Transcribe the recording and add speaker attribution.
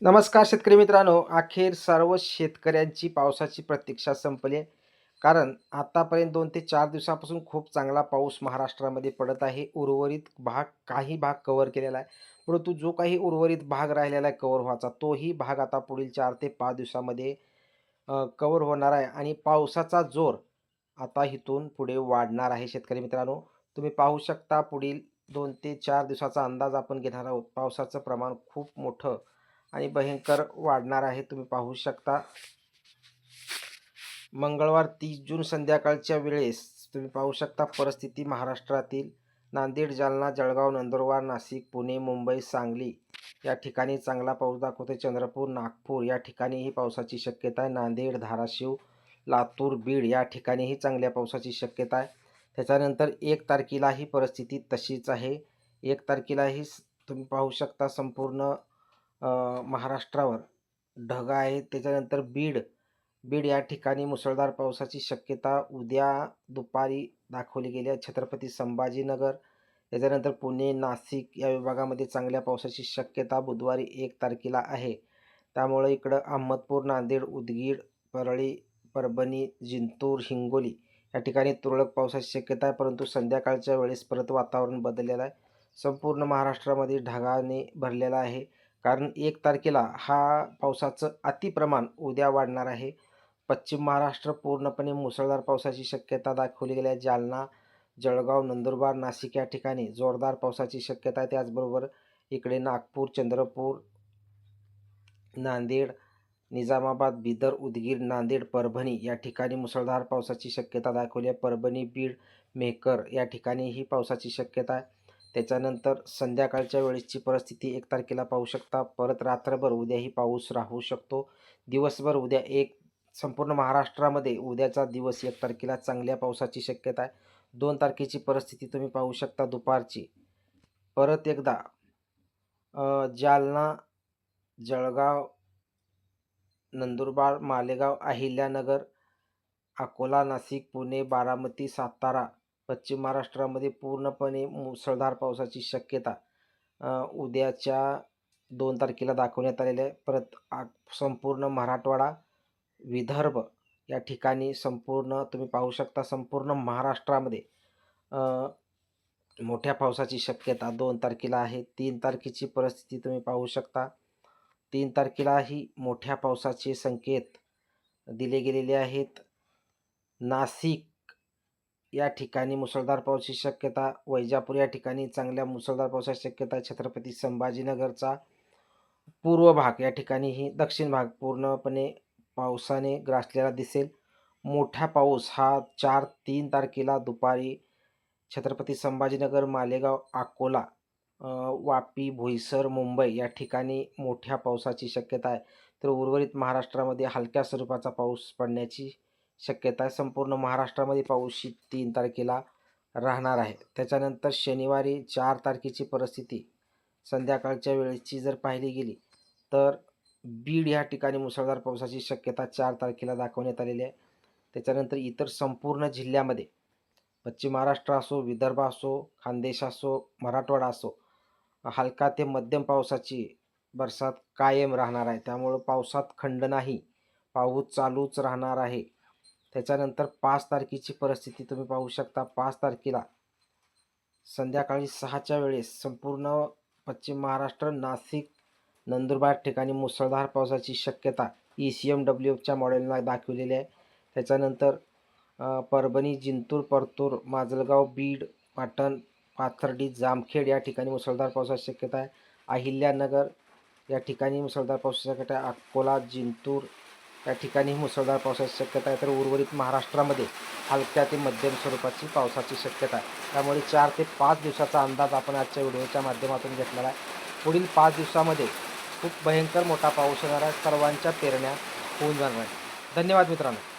Speaker 1: नमस्कार शेतकरी मित्रांनो, अखेर सर्व शेतकऱ्यांची पावसाची प्रतीक्षा संपली आहे. कारण आतापर्यंत 2 ते 4 दिवसापासून खूप चांगला पाऊस महाराष्ट्रामध्ये पडत आहे. उर्वरित भाग काही भाग कव्हर केलेला आहे. परंतु जो काही उर्वरित भाग राहिलेला आहे कव्हर व्हायचा, तोही भाग आता पुढील 4 ते 5 दिवसामध्ये कव्हर होणार आहे आणि पावसाचा जोर आता इथून पुढे वाढणार आहे शेतकरी मित्रांनो. तुम्ही पाहू शकता पुढील 2 ते 4 दिवसाचा अंदाज आपण घेणार आहोत. पावसाचं प्रमाण खूप मोठं आणि भयंकर वाढणार आहे. तुम्ही पाहू शकता मंगळवार 30 जून संध्याकाळच्या वेळेस तुम्ही पाहू शकता परिस्थिती महाराष्ट्रातील नांदेड, जालना, जळगाव, नंदुरबार, नाशिक, पुणे, मुंबई, सांगली या ठिकाणी चांगला पाऊस दाखवते. चंद्रपूर, नागपूर या ठिकाणीही पावसाची शक्यता आहे. नांदेड, धाराशिव, लातूर, बीड या ठिकाणीही चांगल्या पावसाची शक्यता आहे. त्याच्यानंतर 1 तारखेला ही परिस्थिती तशीच आहे. 1 तारखेलाही तुम्ही पाहू शकता संपूर्ण महाराष्ट्रावर ढग आहे. त्याच्यानंतर बीड या ठिकाणी मुसळधार पावसाची शक्यता उद्या दुपारी दाखवली गेली आहे. छत्रपती संभाजीनगर, त्याच्यानंतर पुणे, नाशिक या विभागामध्ये चांगल्या पावसाची शक्यता बुधवारी 1 तारखेला आहे. त्यामुळे इकडं अहमदपूर, नांदेड, उदगीर, परळी, परभणी, जिंतूर, हिंगोली या ठिकाणी तुरळक पावसाची शक्यता आहे. परंतु संध्याकाळच्या वेळेस परत वातावरण बदललेलं आहे. संपूर्ण महाराष्ट्रामध्ये ढगाने भरलेला आहे. कारण 1 तारखेला हा पावसाचं अतिप्रमाण उद्या वाढणार आहे. पश्चिम महाराष्ट्र पूर्णपणे मुसळधार पावसाची शक्यता दाखवली गेली आहे. जालना, जळगाव, नंदुरबार, नाशिक या ठिकाणी जोरदार पावसाची शक्यता आहे. त्याचबरोबर इकडे नागपूर, चंद्रपूर, नांदेड, निजामाबाद, बिदर, उदगीर, नांदेड, परभणी या ठिकाणी मुसळधार पावसाची शक्यता दाखवली आहे. परभणी, बीड, मेहकर या ठिकाणीही पावसाची शक्यता आहे. त्याच्यानंतर संध्याकाळच्या वेळेसची परिस्थिती 1 तारखेला पाहू शकता. परत रात्रभर उद्याही पाऊस राहू शकतो. दिवसभर उद्या संपूर्ण महाराष्ट्रामध्ये उद्याचा दिवस 1 तारखेला चांगल्या पावसाची शक्यता आहे. 2 तारखेची परिस्थिती तुम्ही पाहू शकता दुपारची. परत एकदा जालना, जळगाव, नंदुरबार, मालेगाव, अहिल्यानगर, अकोला, नाशिक, पुणे, बारामती, सातारा, पश्चिम महाराष्ट्रामध्ये पूर्णपणे मुसळधार पावसाची शक्यता उद्याच्या 2 तारखेला दाखवण्यात आलेली आहे. परत संपूर्ण मराठवाडा, विदर्भ या ठिकाणी संपूर्ण तुम्ही पाहू शकता संपूर्ण महाराष्ट्रामध्ये मोठ्या पावसाची शक्यता 2 तारखेला आहे. 3 तारखेची परिस्थिती तुम्ही पाहू शकता. 3 तारखेलाही मोठ्या पावसाचे संकेत दिले गेलेले आहेत. नाशिक या ठिकाणी मुसळधार पावसाची शक्यता, वैजापूर या ठिकाणी चांगल्या मुसळधार पावसाची शक्यता, छत्रपती संभाजीनगरचा पूर्व भाग या ठिकाणीही दक्षिण भाग पूर्णपणे पावसाने ग्रासलेला दिसेल. मोठा पाऊस हा 3 तारखेला दुपारी छत्रपती संभाजीनगर, मालेगाव, अकोला, वापी, बोईसर, मुंबई या ठिकाणी मोठ्या पावसाची शक्यता आहे. तर उर्वरित महाराष्ट्रामध्ये हलक्या स्वरूपाचा पाऊस पडण्याची शक्यता आहे. संपूर्ण महाराष्ट्रामध्ये पाऊस 3 तारखेला राहणार आहे. त्याच्यानंतर शनिवारी 4 तारखेची परिस्थिती संध्याकाळच्या वेळेची जर पाहिली गेली तर बीड या ठिकाणी मुसळधार पावसाची शक्यता 4 तारखेला दाखवण्यात आलेली आहे. त्याच्यानंतर इतर संपूर्ण जिल्ह्यामध्ये पश्चिम महाराष्ट्र असो, विदर्भ असो, खानदेश असो, मराठवाडा असो, हलका ते मध्यम पावसाची बरसात कायम राहणार आहे. त्यामुळं पावसात खंड नाही, पाऊस चालूच राहणार आहे. त्याच्यानंतर 5 तारखेची परिस्थिती तुम्ही पाहू शकता. 5 तारखेला संध्याकाळी 6च्या वेळेस संपूर्ण पश्चिम महाराष्ट्र, नाशिक, नंदुरबार ठिकाणी मुसळधार पावसाची शक्यता ECMWFच्या मॉडेलला दाखवलेली आहे. त्याच्यानंतर परभणी, जिंतूर, परतूर, माजलगाव, बीड, पाटण, पाथर्डी, जामखेड या ठिकाणी मुसळधार पावसाची शक्यता आहे. अहिल्यानगर या ठिकाणी मुसळधार पावसाची शक्यता आहे. अकोला, जिंतूर या ठिकाणी मुसळधार पावसाची शक्यता आहे. तर उर्वरित महाराष्ट्रामध्ये हलक्या ते मध्यम स्वरूपाची पावसाची शक्यता आहे. त्यामुळे 4 ते 5 दिवसाचा अंदाज आपण आजच्या व्हिडिओच्या माध्यमातून घेतलेला आहे. पुढील 5 दिवसामध्ये खूप भयंकर मोठा पाऊस होणार आहे. सर्वांच्या पेरण्या होऊन जाणार आहेत. धन्यवाद मित्रांनो.